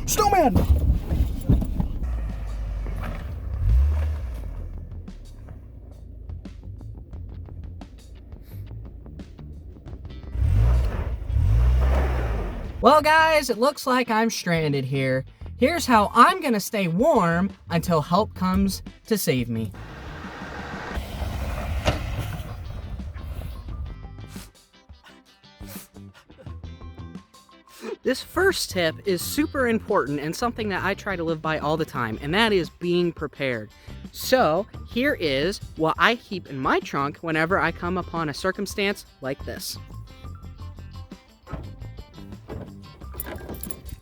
Snowman! Well guys, it looks like I'm stranded here. Here's how I'm gonna stay warm until help comes to save me. This first tip is super important and something that I try to live by all the time, and that is being prepared. So here is what I keep in my trunk whenever I come upon a circumstance like this.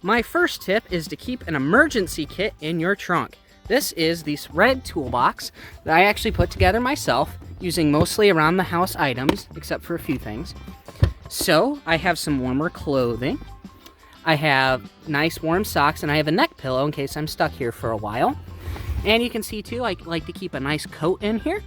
My first tip is to keep an emergency kit in your trunk. This is this red toolbox that I actually put together myself using mostly around the house items, except for a few things. So I have some warmer clothing. I have nice warm socks, and I have a neck pillow in case I'm stuck here for a while. And you can see too, I like to keep a nice coat in here,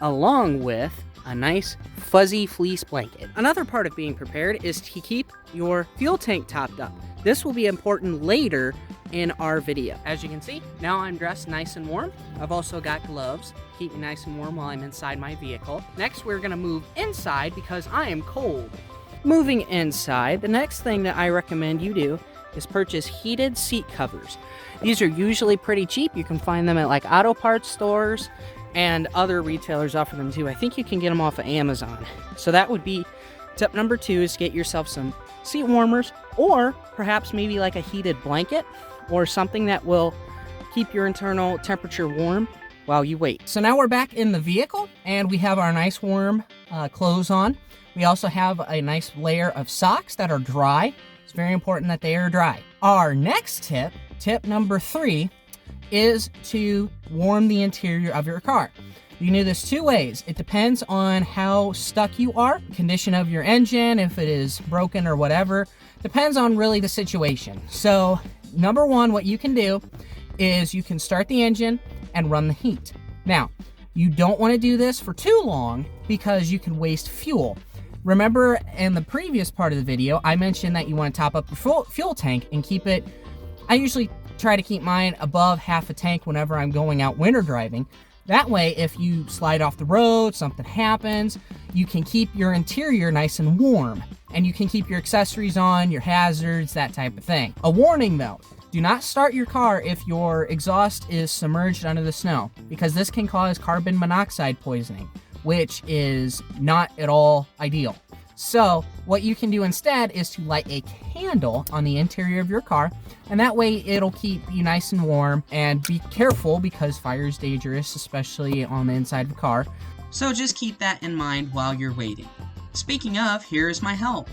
along with a nice fuzzy fleece blanket. Another part of being prepared is to keep your fuel tank topped up. This will be important later in our video. As you can see, now I'm dressed nice and warm. I've also got gloves, keep me nice and warm while I'm inside my vehicle. Next, we're gonna move inside because I am cold. Moving inside, the next thing that I recommend you do is purchase heated seat covers. These are usually pretty cheap. You can find them at like auto parts stores, and other retailers offer them too. I think you can get them off of Amazon. So that would be tip number 2, is get yourself some seat warmers, or perhaps maybe like a heated blanket or something that will keep your internal temperature warm while you wait. So now we're back in the vehicle and we have our nice warm clothes on. We also have a nice layer of socks that are dry. It's very important that they are dry. Our next tip, tip number 3, is to warm the interior of your car. You can do this 2 ways. It depends on how stuck you are, condition of your engine, if it is broken or whatever. Depends on really the situation. So number 1, what you can do is you can start the engine and run the heat. Now, you don't want to do this for too long because you can waste fuel. Remember in the previous part of the video, I mentioned that you want to top up your fuel tank and keep it, I usually try to keep mine above half a tank whenever I'm going out winter driving. That way, if you slide off the road, something happens, you can keep your interior nice and warm, and you can keep your accessories on, your hazards, that type of thing. A warning though, do not start your car if your exhaust is submerged under the snow, because this can cause carbon monoxide poisoning, which is not at all ideal. So what you can do instead is to light a candle on the interior of your car, and that way it'll keep you nice and warm. And be careful because fire is dangerous, especially on the inside of the car. So just keep that in mind while you're waiting. Speaking of, here is my help.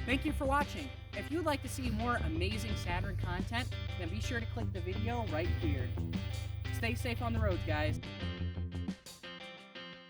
Thank you for watching. If you'd like to see more amazing Saturn content, then be sure to click the video right here. Stay safe on the road, guys.